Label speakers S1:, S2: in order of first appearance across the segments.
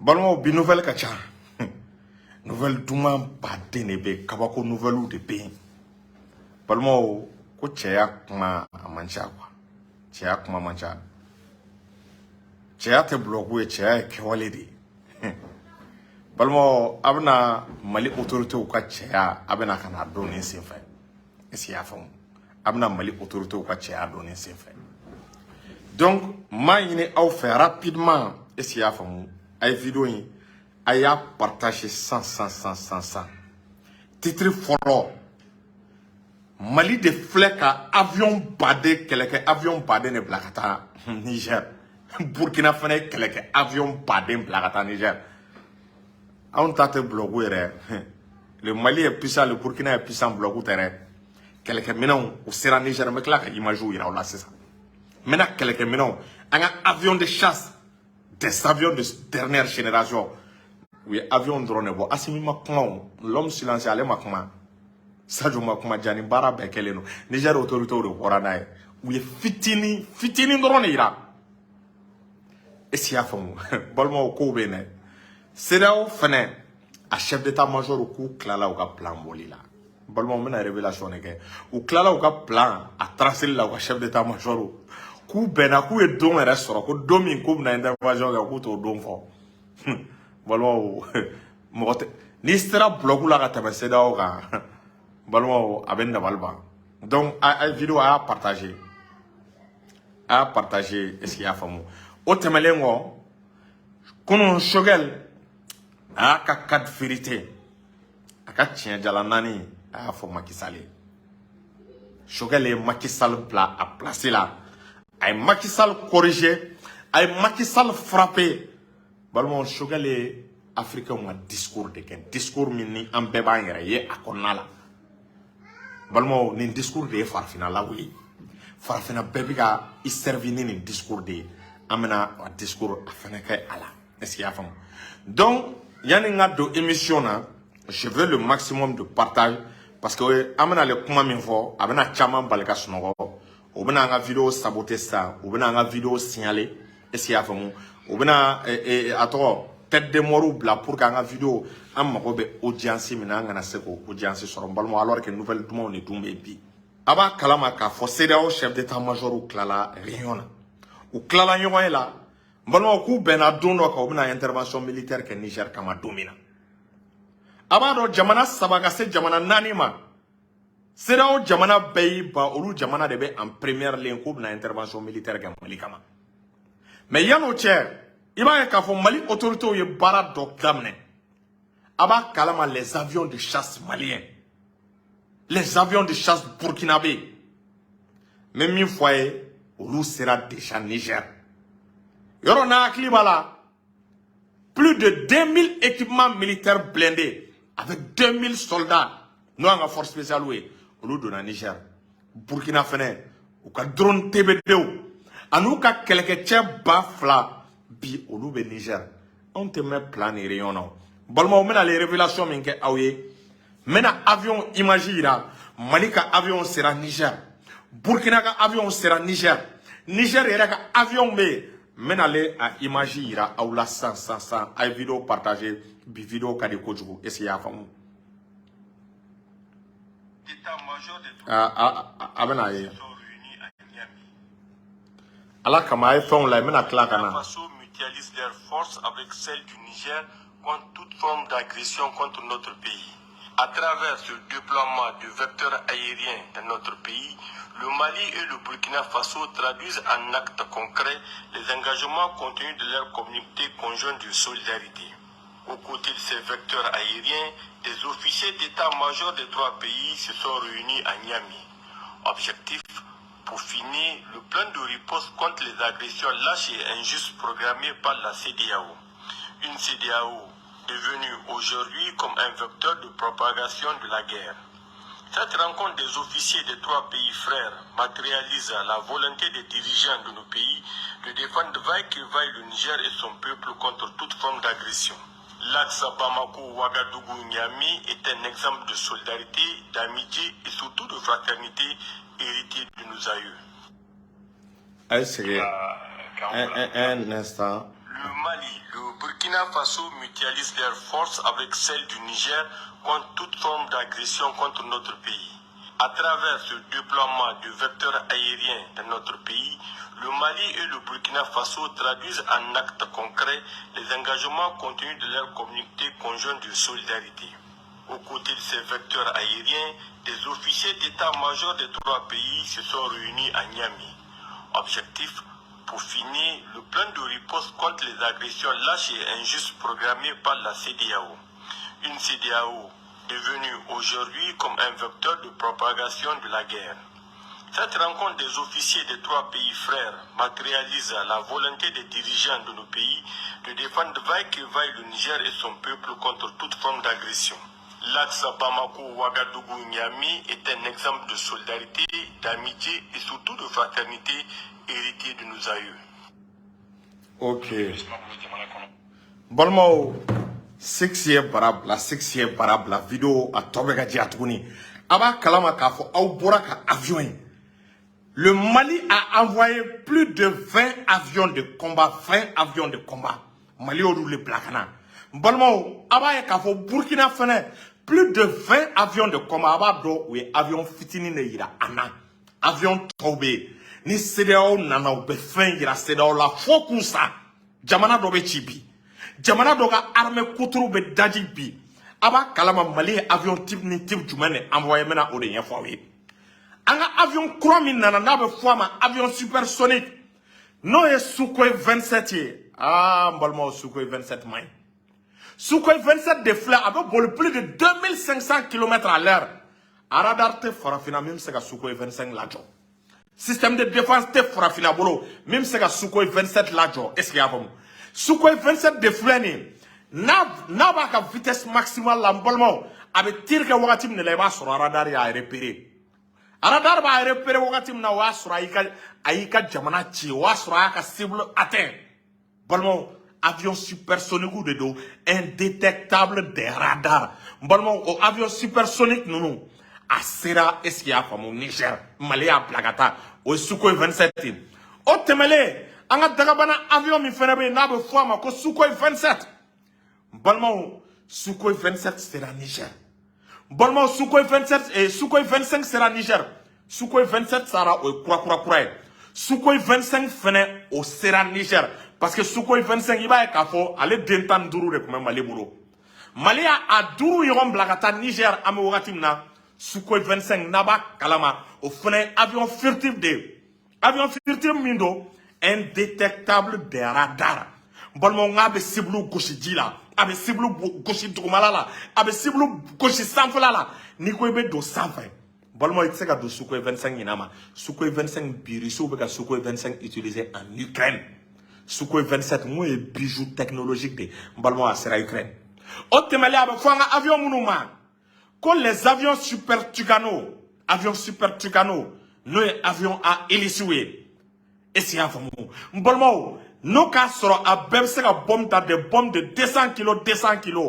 S1: Balmo bi nouvelle kacha. Nouvelle duma bade nebe kabako nouvelle de pe. Balmo ko cheya kuma amancha kwa. Cheya kuma mancha. Cheya te blogu e cheya e kewale de. Balmo abna mali autorité ou ka cheya abna kana donner sin fait. Esi ya fam. Abna mali autorité ou ka cheya donner sin fait. Donc, ma yine au fait rapidement esi ya fam. Ay vidéo yi aya partager sans. Titre follow. Mali de flèche à avion badé quelqu'un avion badé ne blakata Niger. Burkina Faso quelqu'un avion badé blakata Niger. On t'a bloqué. Le Mali est puissant, le Burkina est puissant bloqué terrain. Quelqu'un maintenant au sera Niger mais là image où il a là c'est ça. Maintenant quelqu'un maintenant un avion de chasse. Des avions de dernière génération. Oui, avion drone. Asimi Macron, l'homme silencieux, allez Macron. Sadio Macron, Gianni Bara Bekeleno. Niger autorité de Horanaï. Oui, fitini drone ira. Et si y a fond, Bolmo au Koubene. C'est là où fenêtre. À chef d'état-major au coup, Klala ou plan bolila. Bolmo mena révélation n'est ou Klala ou plan à tracer là au chef d'état-major. Ku bena ku e don era soro ko domin ko na intervention ga ku to don fo balmo mote ni sera blogu la ga tabase da o ga balmo abenda balba donc a vidéo a partager est-ce qu'il y a famu o temelengo kono shogel a ka kat vérité aka tien jala nani a fo makisale shogel e makisal pla a placer là. Ay Macky Sall corrigé, ay Macky Sall frappé. Balmo chogale africain ou discours de ken discours mini en beba yere ye akonala. Balmo ni discours de farfina la oui. Farfina bebiga i servi ni discours de amena un discours afana kay ala. Est-ce qu'il y a femme? Donc yani nga do émission na, je veux le maximum de partage parce que amena le kuma min fo abena chama balka sunogo. Ou bien un vidéo saboter ça, ou bien un vidéo signaler, et si y a fait ou bien tête de mort ou bla pour qu'un vidéo un marobe audience maintenant un seko audience sur un ballon alors que nouvelle tout le monde est tombé puis. Aba kalama ka forcer au chef d'état-major ou klala rien ou klala yon est là. Ballon ku ben a dono ka ou bien intervention militaire que Niger kama domina. Aba do jamana sabaga se jamana nanima. C'est là où Jamana Beiba ou Jamana de en première ligne pour l'intervention militaire de Mali Kama. Mais il y a un autre, il va y avoir Mali autorité ou Bara d'Okdamne. Aba Kalama les avions de chasse maliens, les avions de chasse burkinabé. Même une fois, Olu sera déjà Niger. Yorona Aklibala, plus de 2000 équipements militaires blindés avec 2000 soldats. Nous avons une force spéciale. Olu donna Niger Burkina Faso ou ka drone TBD anu ka keleketche bafla bi olu be Niger on te met plan et rayon non balma mena les révélations min ke awye mena avion imagina Malika avion sera Niger Burkina ka avion sera Niger era ka avion be mena le a imagina awla sans ay vidéo partager bi vidéo ka de kojugo est-ce qu'il y a famu
S2: L'état-major des troupes sont réunis à Niamey.
S1: Allah kama font la mena
S2: Burkina Faso mutualise leurs forces avec celles du Niger contre toute forme d'agression contre notre pays. À travers ce déploiement de vecteurs aériens dans notre pays, le Mali et le Burkina Faso traduisent en actes concrets les engagements contenus de leur communauté conjointe de solidarité. Aux côtés de ces vecteurs aériens, des officiers d'état-major des trois pays se sont réunis à Niamey. Objectif, peaufiner le plan de riposte contre les agressions lâches et injustes programmées par la CEDEAO. Une CEDEAO devenue aujourd'hui comme un vecteur de propagation de la guerre. Cette rencontre des officiers des trois pays frères matérialise la volonté des dirigeants de nos pays de défendre vaille que vaille le Niger et son peuple contre toute forme d'agression. L'axe Bamako-Ouagadougou-Niamey est un exemple de solidarité, d'amitié et surtout de fraternité hérité de nos aïeux.
S1: Un instant.
S2: Le Mali, le Burkina Faso mutualisent leurs forces avec celles du Niger contre toute forme d'agression contre notre pays. À travers ce déploiement de vecteurs aériens dans notre pays, le Mali et le Burkina Faso traduisent en actes concrets les engagements contenus de leur communauté conjointe de solidarité. Aux côtés de ces vecteurs aériens, des officiers d'état-major des 3 pays se sont réunis à Niamey. Objectif, peaufiner le plan de riposte contre les agressions lâches et injustes programmées par la CEDEAO. Une CEDEAO devenue aujourd'hui comme un vecteur de propagation de la guerre. Cette rencontre des officiers des 3 pays frères matérialise la volonté des dirigeants de nos pays de défendre vaille que vaille le Niger et son peuple contre toute forme d'agression. L'axe Bamako-Ouagadougou-Niamey est un exemple de solidarité, d'amitié et surtout de fraternité hérité de nos aïeux.
S1: Ok. Balmao, 6e parable, la 6e parable, la vidéo à Tobega Diatouni. Aba Kalama Kafo, Aouboraka avion. Le Mali a envoyé plus de 20 avions de combat, 20 avions de combat. Mali au roule Blakana. Balmao, Aba Kafo, Burkina Faso, plus de 20 avions de combat. Aba do, oui, avion fitini ne yira, Anna. Avion Tobe. Ni CEDEAO nana ou be fin yira CEDEAO la fokusa. Jamana do be chibi. Jamana do ga armée koutru be daji bi. Aba kalama Mali avion type ni type jumane envoyé mena o de yen fwawe. Anga avion kromi nana na be fwama avion supersonique. No e Sukhoi 27 ye. Ah mbalma Sukhoi 27 may. Sukhoi 27 de fleurs avec vol plus de 2500 km à l'heure. A radar te farafina même c'est que Sukhoi 25 la jo. Système de défense te farafina bolo même c'est que Sukhoi 27 la jo. Est-ce qu'il y a bon? Sukhoi 27 de fleurs ni na ba ka vitesse maximale la mbalma avec tir que wakati ne leba sur radar ya repérer. Radar ba repérer wakati na wa sur ayika jamana ci wa sur ka cible atteint. Balmo avion supersonique ou de dos indétectable des radars. Balmo avion supersonique non a sera est-ce qu'il y a comme Niger Mali a plagata au Sukhoi 27. O temele anga dagabana avion mi fenabe na be fama ko Sukhoi 27. Balmo Sukhoi 27 sera Niger. Balmo Sukhoi 27 et Sukhoi 25 sera Niger. Sukhoi 27 sera au kura. Sukhoi 25 fene au sera Niger. Parce que Sukhoi 25 il va être kafo aller dentan duru de comme Mali buro. Mali a duru yorom blagata Niger ame wagatimna Sukhoi 25 naba kalama au fene avion furtif de avion furtif mindo indétectable des radars. Balmo ngabe siblu goshi dila abe siblu goshi drumala la abe siblu goshi sanfla la ni ko be do sanfay. Balmo itseka do Sukhoi 25 inama Sukhoi 25 biriso be ka Sukhoi 25 utilisé en Ukraine. Sukhoi 27 moi bijou technologique de Balmo a sera Ukraine. Otemele abe fanga avion munuma ko les avions super Tucano no avion a hélice et c'est un fond. Balmo no ka soro a bem se ka bombe ta des bombes de 200 kg.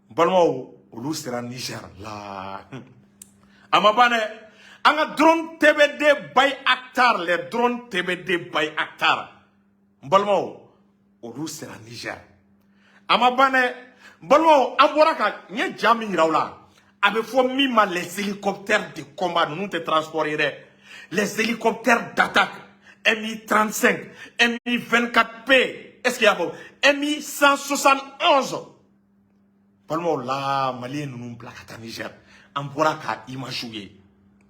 S1: Balmo olu sera Niger la. Amabane anga drone TBD by hectare les drones TBD by hectare. Balmo olu sera Niger. Amabane balmo amboraka nye jami raula. Abe fo mima les hélicoptères de combat nous te transporter. Les hélicoptères d'attaque Mi-35, Mi-24P, est-ce qu'il y a bon? Mi-171. Parle-moi là, Mali nous plaque à Niger. On pourra qu'à imaginer.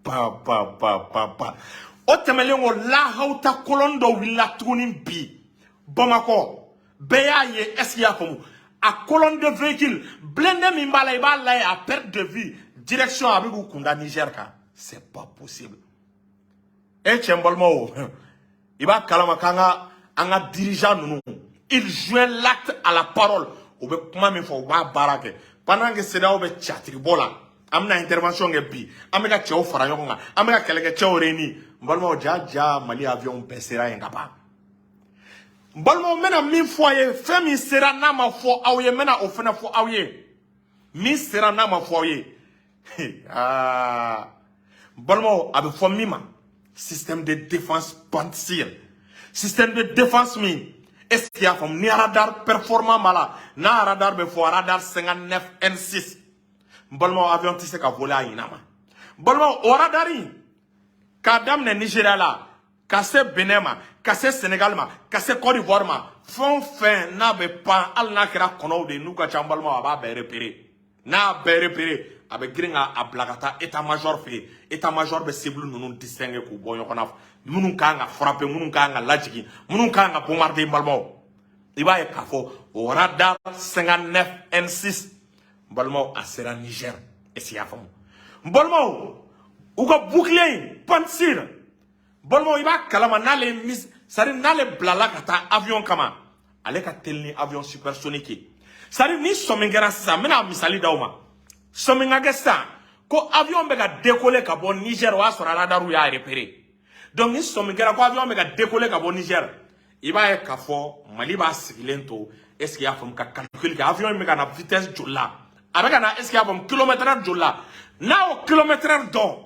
S1: Pa. Otemelengo la hauta kolondo willa tunin bi. Bamako. Beyaye, est-ce qu'il y a comme? À colonne de véhicule, blindé mimbala à perte de vie. Direction avec ou kunda Niger ka. C'est pas possible. Et tchembolmo. Il va kalama kanga anga dirigeant nous. Il joint l'acte à la parole. Ou be kuma min fo ba barake. Pendant que c'est là ou be chatri bola. Amna intervention nge bi. Ameka cheo fara yonga. Ameka keleke cheo reni. Mbalmo ja Mali avion pesera ngapa. Mbalmo mena min foye femi sera na ma fo awye mena ofena fo awye. Mi sera na ma foye. Mbalmo abe fo mima. Système de défense pantsir. Système de défense mi. Est-ce qu'il y a comme ni radar performant mala, na radar be fo radar 59 N6. Bolmo avion tisse ka voler à inama. Bolmo o radari. Ka damne Nigeria la, ka se Benin ma, ka se Sénégal ma, ka se Côte d'Ivoire ma. Fon fin na be pan al na kira kono de nou ka chambalmo aba be repéré. Na be repéré, abe gringa a blagata état-major fe. État-major be cible nous distinguer ko boyo konaf. Munu kanga frapper, munu kanga lajigi, munu kanga bombarder balmo. Iba e kafo o radar 59 N6. Balmo a sera Niger et si afam. Balmo uga bouclier pansir. Balmo iba kalama nale mis sari nale blala kata avion kama. Ale ka telni avion supersonique. Sari ni somengera sa mena misali dauma. Somenga sa ko avion be ga décoller ka bon Niger wa sora radaru ya repérer. Donc ni somengera ko avion be ga décoller ka bon Niger. Iba e kafo Mali ba sigilento est-ce qu'il y a fam ka calcul ka avion me ga na vitesse jolla. Avec na est-ce qu'il y a fam kilomètre jolla. Na o kilomètre don.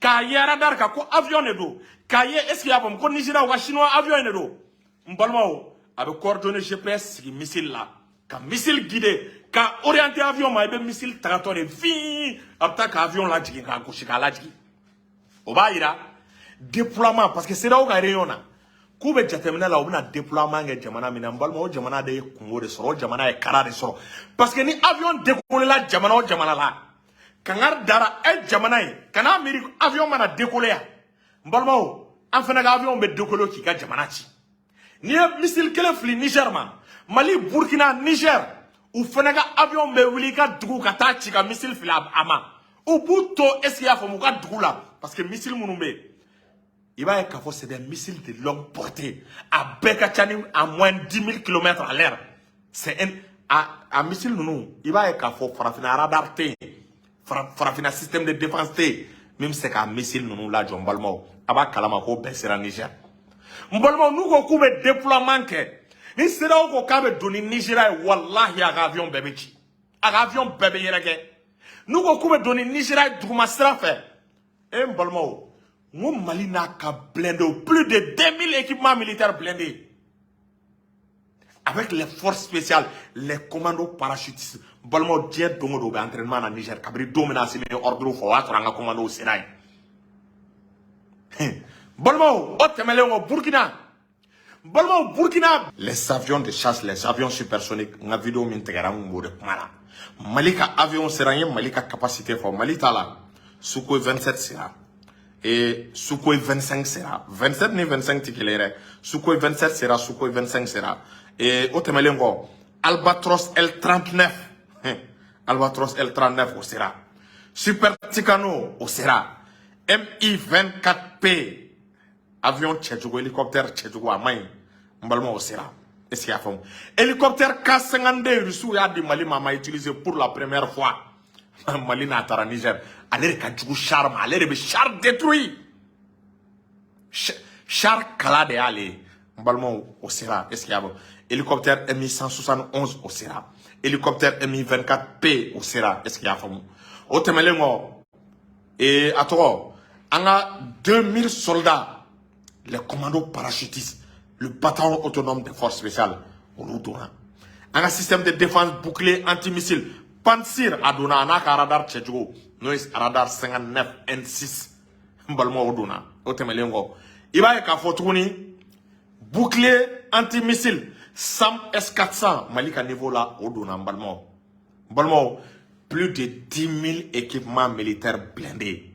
S1: Ka ye radar ka ko avion ne do. Ka ye est-ce qu'il y a fam ko Nigeria wa chinois avion ne do. Mbalmo avec coordonnées GPS qui missile là. Ka missile guidé, ka orienté avion ma be missile tracteur de fi attaque avion là jigi ka ko shika la jigi. Obaira déploiement parce que c'est là où ga rayona. Ku be jatemina la obina déploiement nge jamana mina mbalmo jamana de kungo de soro jamana e kara de soro. Parce que ni avion décoller la jamana la. Kangar dara e jamana e kana Amérique avion mana décoller ya. Mbalmo en fait avion be décoller ki ka jamana ci. Ni missile kele fli Niger ma Mali Burkina Niger ou fenega avion be wili ka dugu ka ta ci ka missile fila ama ou buto esia fo mu ka dugu la parce que missile munumbe iba e kafo c'est des missiles de longue portée à beka chani à moins 10 000 km à l'heure c'est un missile nunu iba e kafo farafina radar te farafina système de défense te même c'est qu'un missile nunu la jombalmo aba kalama ko besera Niger mbolmo nous ko kube déploiement ke ni sera ko kabe doni Nigeria wallahi avion bébé ci avion bébé yerege nous ko kube doni Nigeria duma sera fait et mbolmo nous Mali n'a ka blindé plus de 2000 équipements militaires blindés avec les forces spéciales les commandos parachutistes mbolmo die dongo do be entraînement na Niger kabri do menacer ordre fo wa tranga commando sénay Bolmo, Burkina. Bolmo, Burkina. Les avions de chasse, les avions supersoniques, on a vidéo m'intégrant mala. Malika avion seranye, Malika capacité for Malitala. Sukhoi 27 sera. Et Sukhoi 25 sera. 27 ni 25 tikilere. Sukhoi 27 sera, Sukhoi 25 sera. Et Otemelengo, Albatros L39. Albatros L39 au sera. Super Ticano au sera. MI-24P. Avion Tchèdjougo, hélicoptère Tchèdjougo à main. Mbalmo au sera. Est-ce qu'il y a fond? Hélicoptère K-52 Russou a dit Mali m'a utilisé pour la première fois. Mali n'a pas Niger. Allez, Kadjougo charme, allez, le char détruit. Char calade allez. Mbalmo au sera. Est-ce qu'il y a fond? Hélicoptère Mi-171 au sera. Hélicoptère Mi-24P au sera. Est-ce qu'il y a fond? Au Temelengo. Et à toi, on a 2000 soldats. Les commandos parachutistes, le bataillon autonome des forces spéciales, on a un système de défense bouclier antimissile, Pansir Aduna, on a un radar Tchèdjou, nous radar 59 N6, Mbalmo Oduna, Otemelengo. Il va y avoir bouclier antimissile, SAM S400, Malika niveau là, Oduna, Mbalmo. Mbalmo, plus de 10 000 équipements militaires blindés.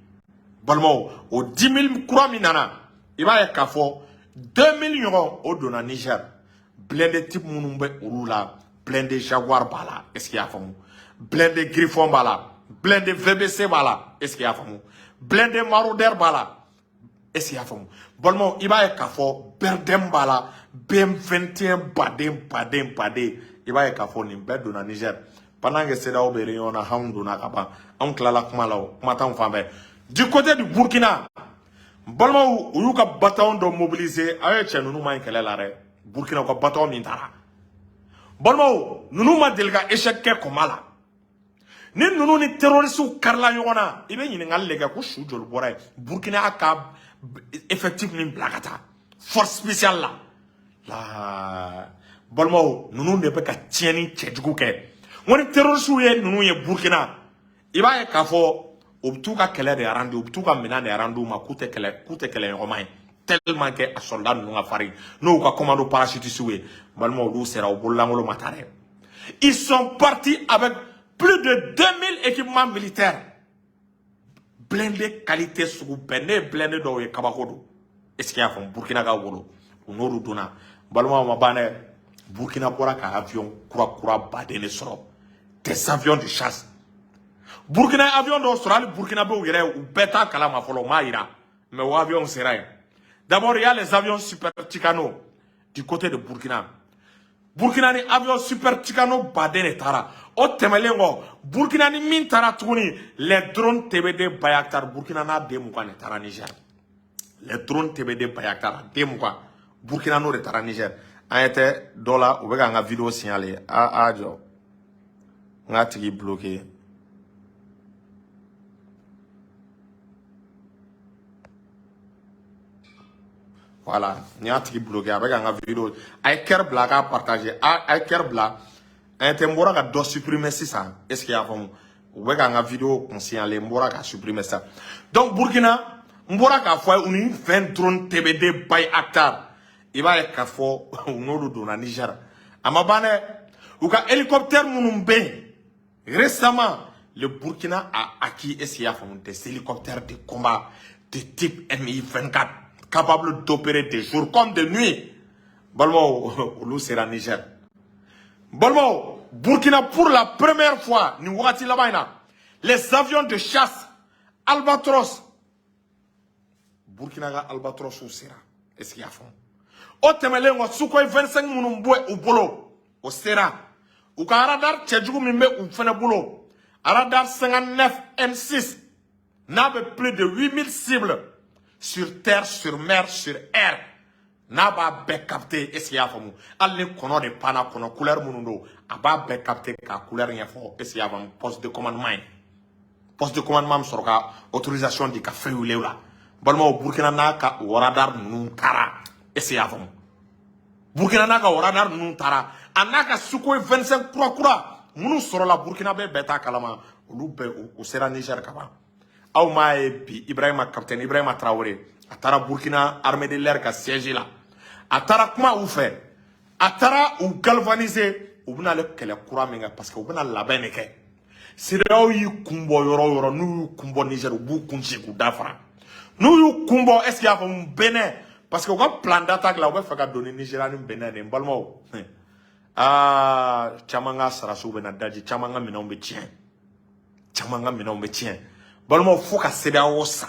S1: Mbalmo, au 10 000 croix minana. Il va y avoir 2 millions au Dona Niger. Blindé type Mounumbe Urula. Blindé Jaguar Bala. Est-ce qu'il y a femme? Blindé Griffon Bala. Blindé VBC Bala. Est-ce qu'il y a femme? Blindé Marauder Bala. Est-ce qu'il y a femme? Bon, il va y avoir Berdem Bala. BM21 Badem. Il va y avoir Nimbe Dona Niger. Pendant que c'est là où on a Hamdouna Kaba. On clala Kmalao. Matin femme. Du côté du Burkina. Balma ou ka bataillon de mobiliser aye che nunu ma kele la re Burkina ko bataillon min tara Balma nunu ma delga échec ke ko mala ni nunu ni terroriste karla yona ibe nyini ngal lega ko sujol boray Burkina ka effectif ni blagata force spéciale là La balmo nunu ne be ka tieni tchejugu ke woni terroriste ye nunu ye Burkina iba ye kafo obtu ka kele de arandu obtu ka mina de arandu ma kute kele ngomay tellement que a soldat nunu nga fari no ka commando parachute suwe balmo lu sera obolangolo matare. Ils sont partis avec plus de 2000 équipements militaires blindés qualité sous bene blindés do ye kabakodo est-ce qu'il y a fond Burkina ga wolo onoru dona balmo ma bane Burkina bora ka avion kura badene soro des avions de chasse Burkina avion do soro Burkina be yere ou beta kala ma folo maïra mais o avion sera d'abord il y a les avions Super Tucano du côté de Burkina Burkina ni avion Super Tucano badene tara o temelengo Burkina ni min tara tuni les drones TBD Bayaktar Burkina na demu kwa tara Niger les drones TBD Bayaktar demu kwa Burkina no de tara Niger a été dollar ou bien un vidéo signalé a jo nga tigi bloqué voilà ni a tigi bloqué avec un vidéo a cœur blague à partager a cœur blague a été mbora ka do supprimer ça est-ce qu'il y a comme ou bien un vidéo qu'on signalé mbora ka supprimer ça donc Burkina mbora ka foi une 20 drones TBD by Actar il va être kafo unodu dona Niger amabane ou ka hélicoptère munumbe récemment le Burkina a acquis des hélicoptères de combat de type Mi-24 capables d'opérer de jour comme de nuit balmo ou sera Niger balmo Burkina pour la première fois ni wati labaina les avions de chasse Albatros Burkina ga Albatros ou sera est-ce qu'il y a fond o temelengo suko 25 munumbo u bolo o sera u ka radar tchejugu mimbe u fene bolo radar 59 N6 n'a plus de 8000 cibles sur terre sur mer sur air n'a pas be capté est-ce qu'il y a famu al ni kono de pana kono couleur munundo aba be capté ka couleur rien fort est-ce qu'il y a famu poste de commandement soroka autorisation di ka feu lewla balmo Burkina na ka radar nun kara est-ce qu'il y a famu Burkina na ka radar nun tara anaka suko 25 kura munu soro la Burkina be beta kalama olu be o sera Niger kaba aw ma bi Ibrahima capitaine Ibrahima Traoré atara Burkina armée de l'air ka siège là atara kuma ou fait atara ou galvaniser ou bina le kele kura menga parce que ou bina labin ne ke siraw yi kumbo yoro nu kumbo Niger bu kunji ku dafra nu yu kumbo est-ce qu'il y a un Bénin parce que on plan d'attaque là on va faire donner Nigeria ni Bénin ni balmo ah chamanga sarasu bena daji chamanga minombe tien balmo foka CEDEAO ça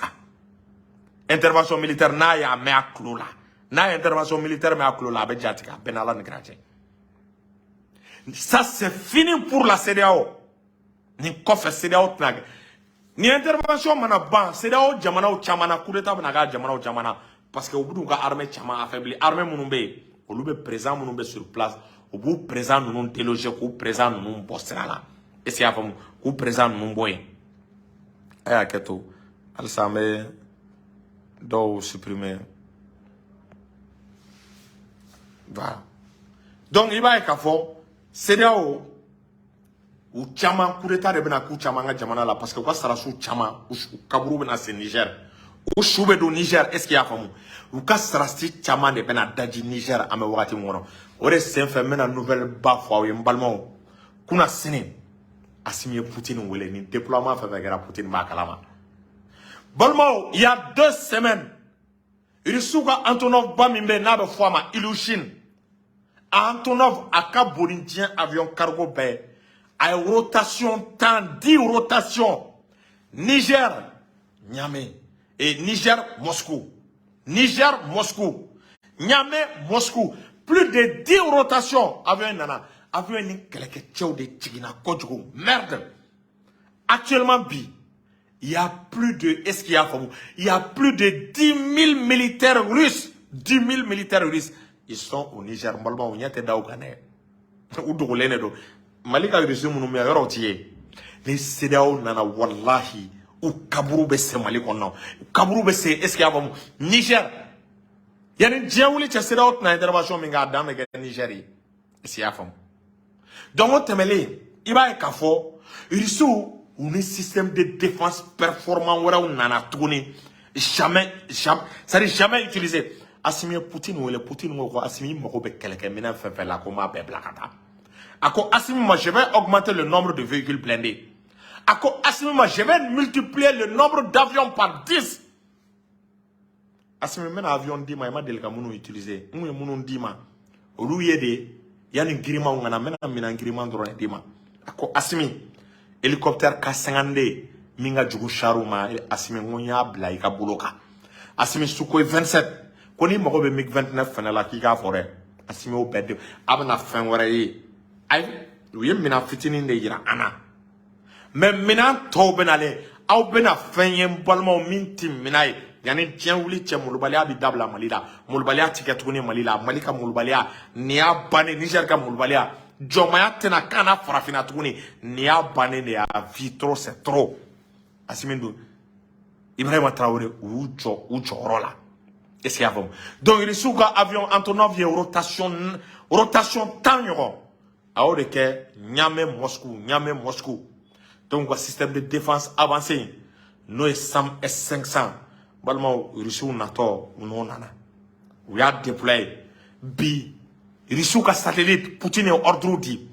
S1: intervention militaire na ya me aklo là na intervention militaire me aklo là be jatika benala ni gratie ça c'est fini pour la CEDEAO ni kofe CEDEAO tnag ni intervention mana ban CEDEAO jamana o chamana coup d'état na ga jamana o jamana parce que au bout ka armée chama affaibli armée munumbe olube présent munumbe sur place au bout présent nous non déloger ko présent nous non postera là et c'est avant ko présent nous boy aya keto alsame do supprimer voilà donc il va kafo CEDEAO ou chama coup d'état de bena ku chama nga jamana là parce que quoi sera sous chama ou kaburu bena c'est Niger ou choube do Niger est-ce qu'il y a famu ou ka sera si chama de bena daji Niger ame wakati ngono ore senfe mena nouvelle ba fois ou mbalmo kuna sene assimie Poutine ou ni déploiement fait avec Poutine ba kalama balmo il y a 2 semaines il souga Antonov Bamimbe na be fois ma Ilushin Antonov aka bolindien avion cargo bay à rotation temps 10 rotation Niger Niamey et Niger Moscou Niamey Moscou plus de 10 rotations avion nana avion ni keleke tchou de tigina kodjou merde actuellement bi il y a plus de est-ce qu'il y a comme il y a plus de 10 000 militaires russes ils sont au Niger malma onyate daougane ou dogolene do malika russie munu me yoro tié les CEDEAO nana wallahi ou kaburu be se mali kono kaburu be se est-ce qu'il y a comme Niger yani diɲɛ wuli cɛ sera o tɛna intervention min k'a dan bɛ kɛ Niger ye est-ce que i y'a faamu donc o tɛmɛlen i b'a ye k'a fɔ Russiw u ni système de défense performant wɛrɛw nana tuguni c'est-à-dire jamais utilisé Assimi ye Poutine wele Poutine ko Assimi mago bɛ kɛlɛkɛminɛn fɛn fɛn la ko m'a bɛɛ bila ka taa a ko Assimi ma je vais augmenter le nombre de véhicules blindés a ko Assimi ma je vais multiplier le nombre d'avions par 10 Assimi mena avion d'i ma i ma deli ka minnu utiliser n ye minnu d'i ma olu ye de yani girimanw kana mena minan giriman dɔrɔn d'i ma a ko Assimi hélicoptère K-52 min ka jugu chariw ma Assimi n ko n y'a bila i ka bolo kan Assimi Sukhoi 27 ko ni mago bɛ MiG-29 fana la k'i k'a fɔ dɛ Assimi o bɛɛ de a bɛna fɛn wɛrɛ ye ayi u ye minan fitinin de yira an na mais minan tɔw bɛnalen aw bɛna fɛn ye n balimaw min ti minan ye yani diɲɛ wuli cɛ molobaliya bɛ dabila Mali la molobaliya ti kɛ tuguni Mali la Mali ka molobaliya nin y'a bannen Niger ka molobaliya jɔnmaya tɛna k'an na farafinna tuguni nin y'a bannen de y'a vie trop c'est trop Assimi dun Ibrahima Traoré u y'u jɔ u jɔyɔrɔ la est-ce qu'il y a faamu donc Russiw ka avion Antonov ye rotation 10 ɲɔgɔn a y'o de kɛ Niamey Moscou donc ka système de défense avancé n'o ye SAM S500 balimaw Russiw natɔ u n'o nana u y'a déployer bi Russiw ka satellite Poutine ye ordre di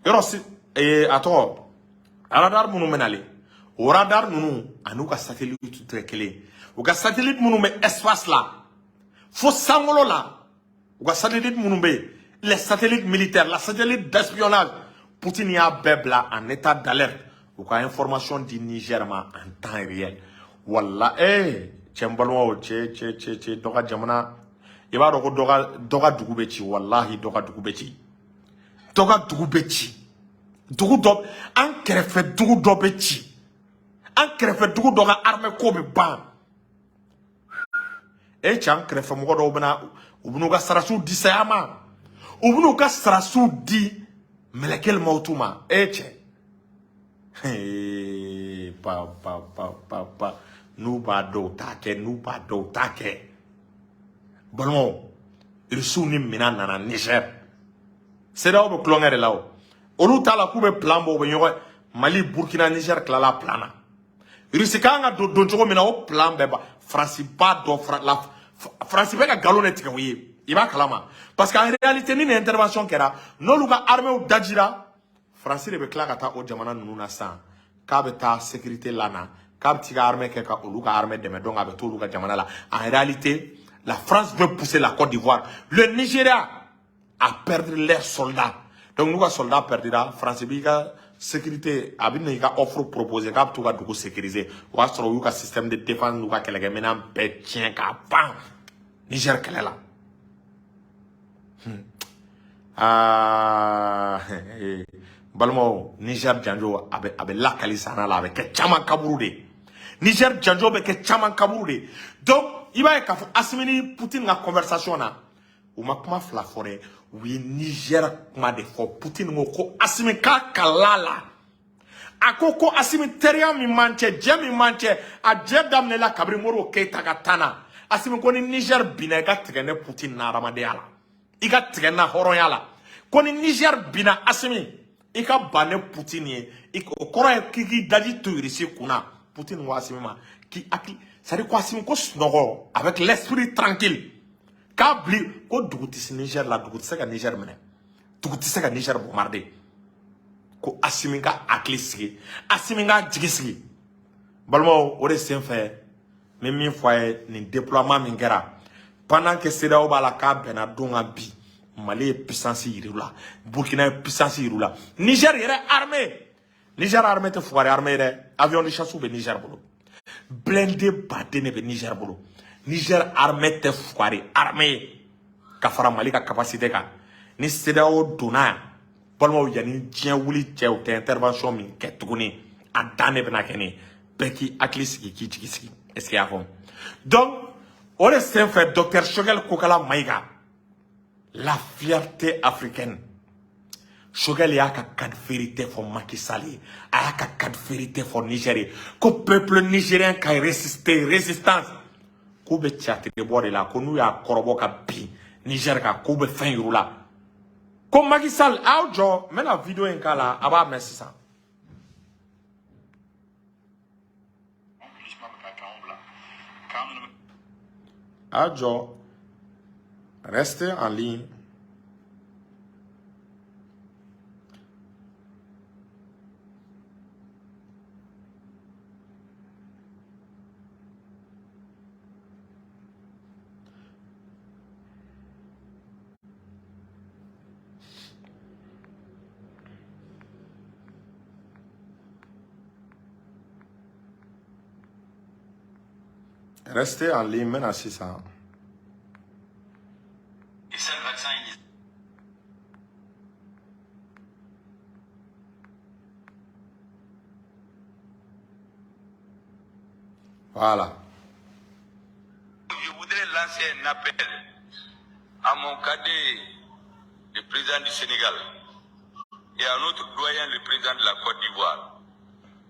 S1: yɔrɔ si a tɔgɔ radar minnu bɛnalen o radar ninnu an'u ka satellite tɛ kelen u ka satellite minnu bɛ espace la fo sankolo la u ka satellite minnu bɛ yen les satellites militaires la satellite d'espionnage Poutine y'a bɛɛ bila en état d'alerte u ka information di Niger ma en temps réel wala cɛ n balimaw cɛ dɔ ka jamana i b'a dɔn ko dɔ ka dugu bɛ ci walahi dɔ ka dugu bɛ ci dɔ ka dugu bɛ ci dugu dɔ an kɛrɛfɛ dugu dɔ bɛ ci an kɛrɛfɛ dugu dɔ ka armée ko bɛ ban cɛ an kɛrɛfɛ mɔgɔ dɔw bɛna u bɛn'u ka sarasiw di saya ma u bɛn'u ka sarasiw di mɛlɛkɛl mawtu ma cɛ pa n'u b'a dɔw t'a kɛ n'u b'a dɔw t'a kɛ balimaw Russiw ni minan nana Niger CEDEAO bɛ tulonkɛ de la o olu t'a la k'u bɛ plan bɔ u bɛ ɲɔgɔn Mali Burkina Niger tilala plan na Russie kan ka don cogo min na o plan bɛɛ ba France ba dɔ France bɛ ka nkalon de tigɛ u ye i b'a kalama parce que en réalité ni nin intervention kɛra n'olu ka armée dajira France de bɛ tila ka taa o jamana ninnu na sisan k'a bɛ taa sécurité la na k'a bɛ t'i ka armée kɛ ka olu ka armée dɛmɛ donc a bɛ t'olu ka jamana la en réalité la France veut pousser la Côte d'Ivoire le Nigeria a perdu leurs soldats donc n'u ka soldats perdira France b'i ka sécurité a bɛ na i ka offre proposer k'a bɛ t'u ka dugu sécuriser o y'a sɔrɔ u y'u ka système de défense n'u ka kɛlɛkɛminɛn bɛɛ tiɲɛ k'a ban Niger kɛlɛ la balimaw Niger janjo a bɛ lakali san na la a bɛ kɛ caman kaburu de Niger janjo bɛ kɛ caman kaburu de donc i b'a ye k'a fɔ Assimi ni Poutine ka conversation na u ma kuma fila fɔ dɛ u ye Niger kuma de fɔ Poutine ko Assimi k'a kala la a ko Assimi teriya min man cɛ jɛ min man cɛ a jɛ daminɛla kabiri Modibo Keyita ka tan na Assimi ko ni Niger binna i ka tigɛ ne Poutine na hadamadenya la i ka tigɛ na hɔrɔnya la ko ni Niger binna Assimi i ka ban ne Poutine ye o kɔrɔ ye k'i daji to Russie kunna Poutine ko Assimi ma k'i hakili c'est-à-dire ko Assimi ko sunɔgɔ avec l'esprit tranquille k'a bili ko dugu tɛ se Niger la dugu tɛ se ka Niger minɛ dugu tɛ se ka Niger bombarder ko Assimi ka hakili sigi Assimi ka jigi sigi balimaw o de senfɛ ni min fɔ a ye nin déploiement min kɛra pendant que CEDEAO b'a la k'a bɛnna don kan bi Mali ye puissance yir'u la Burkina ye puissance yir'u la Niger yɛrɛ armée tɛ fugari armée dɛ avion de chasse bɛ Niger bolo blindé baden de bɛ Niger bolo Niger armée tɛ fugari armée ka fara Mali ka capacité kan ni CEDEAO donna yan balimaw yanni diɲɛ wuli cɛ u tɛ intervention min kɛ tuguni a dan de bɛna kɛ nin bɛɛ k'i hakili sigi k'i jigi sigi est-ce que y'a faamu donc o de senfɛ docteur Choguel Kokala Maïga la fierté africaine Choguel y'a ka carte vérité fɔ Macky Sall ye a y'a ka carte vérité fɔ Niger ye ko peuple nigérien ka résister résistance k'u bɛ cɛtigi bɔ de la ko n'u y'a kɔrɔbɔ ka bin Niger kan k'u bɛ fɛn yir'u la ko Macky Sall aw jɔ n bɛna video in k'a la a b'a mɛn sisan. Aw jɔ restez en ligne. Restez en ligne, maintenant c'est ça.
S2: Et ça, le vaccin, il est...
S1: Voilà.
S2: Je voudrais lancer un appel à mon cadet, le président du Sénégal, et à notre doyen, le président de la Côte d'Ivoire.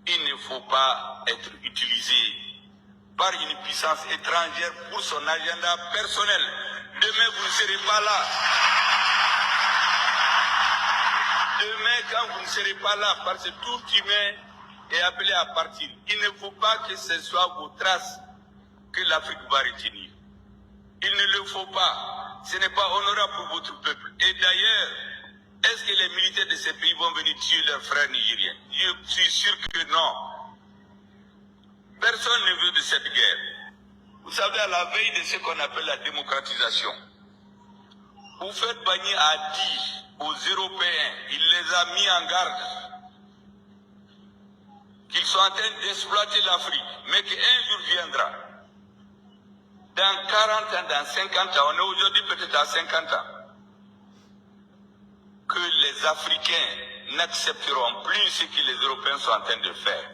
S2: Il ne faut pas être utilisé par une puissance étrangère pour son agenda personnel. Demain, vous ne serez pas là. Demain, quand vous ne serez pas là, parce que tout humain est appelé à partir. Il ne faut pas que ce soit vos traces que l'Afrique va retenir. Il ne le faut pas. Ce n'est pas honorable pour votre peuple. Et d'ailleurs, est-ce que les militaires de ces pays vont venir tuer leurs frères nigériens? Je suis sûr que non. Personne ne veut de cette guerre. Vous savez, à la veille de ce qu'on appelle la démocratisation, vous faites Bagné à dire aux Européens, il les a mis en garde, qu'ils sont en train d'exploiter l'Afrique, mais qu'un jour viendra, dans 40 ans, dans 50 ans, on est aujourd'hui peut-être à 50 ans, que les Africains n'accepteront plus ce que les Européens sont en train de faire.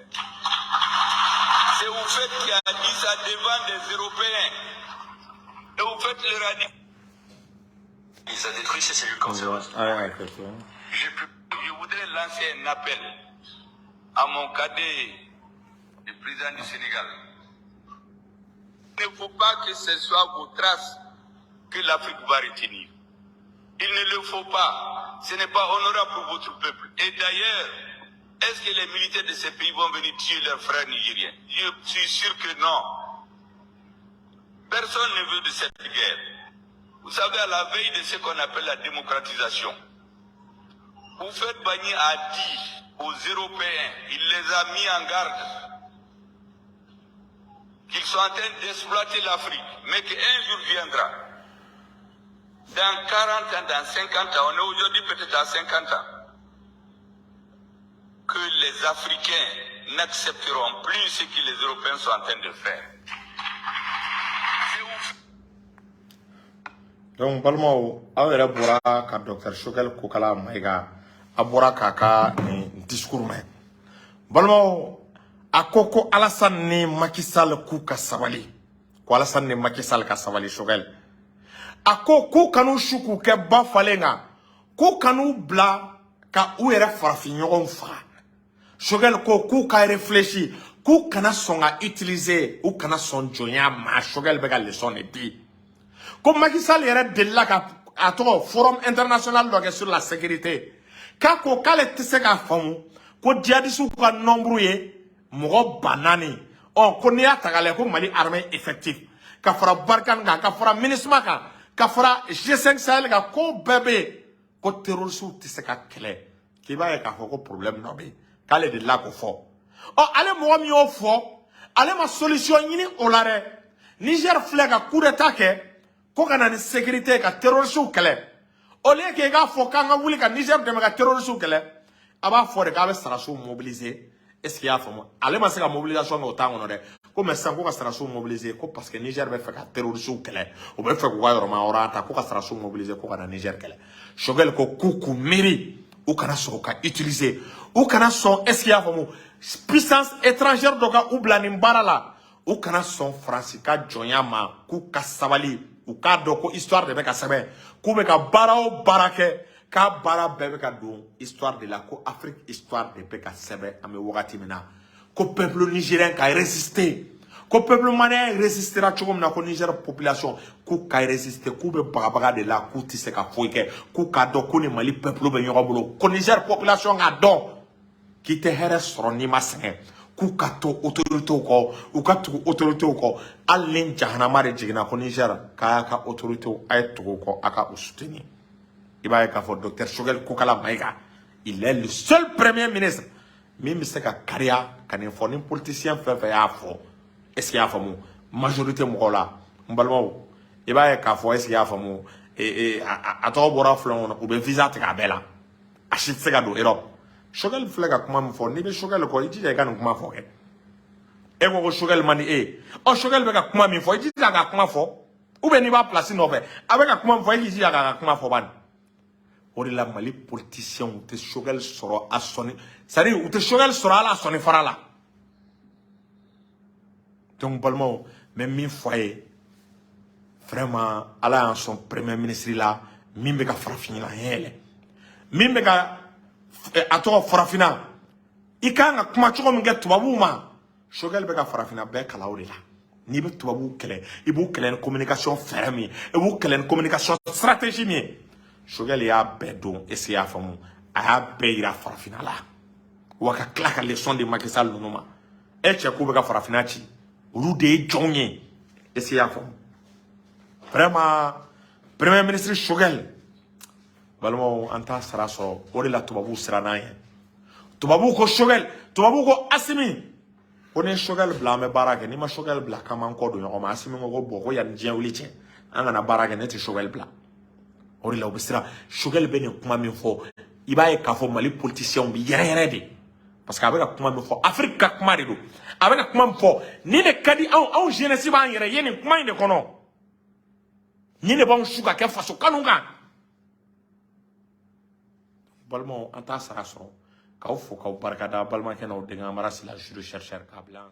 S2: C'est vous faites qui a dit ça devant des Européens. Et vous faites leur a dit. Ils ont détruit ces cellules cancéreuses. Je voudrais lancer un appel à mon cadet, le président du Sénégal. Il ne faut pas que ce soit vos traces que l'Afrique va retenir. Il ne le faut pas. Ce n'est pas honorable pour votre peuple. Et d'ailleurs, est-ce que les militaires de ces pays vont venir tuer leurs frères nigériens? Je suis sûr que non. Personne ne veut de cette guerre. Vous savez, à la veille de ce qu'on appelle la démocratisation, vous faites Bagné à dire aux Européens, il les a mis en garde, qu'ils sont en train d'exploiter l'Afrique, mais qu'un jour viendra, dans 40 ans, dans 50 ans, on est aujourd'hui peut-être à 50 ans, que les Africains n'accepteront plus ce que les Européens sont en train de faire.
S1: Donc, Balmao, awere bora ka Dr. Choguel Kokala Maïga, abora kaka ni discours mais. Balmao, akoko Alassane ni Macky Sall ku ka sabali. Ko Alassane ni Macky Sall ka sabali Choguel. Ako ku kanu shuku ke ba falenga. Ku kanu bla ka u yɛrɛ farafin ɲɔgɔn faga. Choguel ko k'u ka réfléchir, k'u kana sɔn ka utiliser, u kana sɔn jɔnya ma. Choguel bɛ ka leçon de di. Ko Macky Sall yɛrɛ delila ka a tɔgɔ forum international dɔ kɛ sur la sécurité. K'a ko k'ale tɛ se k'a faamu ko djihadistes ka nombre ye mɔgɔ 4,000. Ko n'i y'a ta k'a lajɛ ko Mali armée effectif. Ka fara Barkhane kan, ka fara MINUSMA kan, ka fara G5 Sahel kan, ko bɛɛ bɛ yen. Ko terroristes tɛ se ka kɛlɛ. K'i b'a ye k'a fɔ ko problème dɔ bɛ yen. K'ale de la ko fɔ. Ale mɔgɔ min y'o fɔ, ale ma solution ɲini o la dɛ. Niger filɛ ka coup d'état kɛ, ko ka na ni sécurité ka terroristes kɛlɛ. Au lieu que k'a fɔ k'an ka wuli ka Niger dɛmɛ ka terroristes kɛlɛ, a b'a fɔ de k'a bɛ sɔrɔdasiw mobiliser. Est-ce qu'il y'a faamu? Ale ma se ka mobilisation kɛ o temps kɔnɔ dɛ. Ko mais sisan ko ka sɔrɔdasiw mobiliser ko parce que Niger bɛ fɛ ka terroristes kɛlɛ. O bɛ fɛ k'u ka yɔrɔma ta ko ka sɔrɔdasiw mobiliser ko ka na Niger kɛlɛ. Choguel ko k'u k'u miiri. U kana sɔn ka utiliser. U kana sɔn est-ce qu'il y'a faamu? Puissance étrangère dɔ ka u bila nin baara la. U kana sɔn Faransi ka jɔnya ma. K'u ka sabali. U k'a dɔn ko histoire de bɛ ka sɛbɛn. K'u bɛ ka baara o baara kɛ. K'a baara bɛɛ bɛ ka don histoire de la. Ko Afrique histoire de bɛ ka sɛbɛn. An bɛ wagati min na. Ko peuple nigérien ka résister. Ko peuple malien résistera cogo min na ko Niger population k'u ka résister k'u bɛ bagabaga de la k'u tɛ se ka foyi kɛ k'u k'a dɔn ko ni Mali peuple bɛ ɲɔgɔn bolo ko Niger population k'a dɔn k'i tɛ hɛrɛ sɔrɔ n'i ma sɛgɛn k'u ka to autorités kɔ u ka tugu autorités kɔ hali ni jahanama de jiginna ko Niger k'a ka autorités a ye tugu kɔ a ka u soutenir i b'a ye k'a fɔ docteur Choguel Kokala Maïga il est le seul premier ministre min bɛ se ka kariya ka nin fɔ ni politicien fɛn fɛn y'a fɔ est-ce qu'il y a faamu majorité mɔgɔw la n balimaw i b'a ye k'a fɔ est-ce qu'il y a faamu a tɔgɔ bɔra filɛ kɔnɔ u bɛ visa tigɛ a bɛɛ la a si tɛ se ka don Europe Choguel filɛ ka kuma min fɔ n'i bɛ Choguel kɔ i jija i ka nin kuma fɔ kɛ e ko ko Choguel man di e ye Choguel bɛ ka kuma min fɔ i jija k'a kuma fɔ ou bien n'i b'a place nɔfɛ a bɛ ka kuma min fɔ i k'i jija k'a ka kuma fɔ bani o de la Mali politicien u tɛ Choguel sɔrɔ a sɔnni c'est-à-dire u tɛ Choguel sɔrɔ hali a sɔnni fara la donc balimaw mais min fɔ a ye vraiment ala y'an sɔn premier ministre la min bɛ ka farafinna yɛlɛ min bɛ ka a tɔgɔ farafinna i kan ka kuma cogo min kɛ tubabuw ma Choguel bɛ ka farafinna bɛɛ kala o de la n'i bɛ tubabuw kɛlɛ i b'u kɛlɛ ni communication fɛɛrɛ min ye i b'u kɛlɛ ni communication stratégie min ye Choguel y'a bɛɛ don est-ce qu'il y'a faamu a y'a bɛɛ yira farafinna la wa ka tila ka leçon de Macky Sall ninnu ma e cɛ k'u bɛ ka farafinna ci olu de ye jɔnw ye est-ce qu'il y'a faamu vraiment premier ministre Choguel balimaw an t'a sara sɔrɔ o de la tubabuw siranna an ye tubabuw ko Choguel tubabuw ko Assimi ko ni Choguel bila an bɛ baara kɛ n'i ma Choguel bila k'an m'an kɔ don ɲɔgɔn ma Assimi ko bon ko yanni diɲɛ wuli cɛ an kana baara kɛ ne tɛ Choguel bila o de la u bɛ siran Choguel bɛ nin kuma min fɔ i b'a ye k'a fɔ Mali politiciens bi yɛrɛ yɛrɛ de parce que a bɛ ka kuma min fɔ Afrique ka kuma de don a bɛ ka kuma min fɔ ni de ka di anw jeunesse b'an yɛrɛ ye nin kuma in de kɔnɔ ni de b'anw su ka kɛ faso kanu kan balimaw an t'a sara sɔrɔ k'aw fo k'aw barikada balimakɛ n'aw denkɛ an mara sila juru chercheur k'a bila an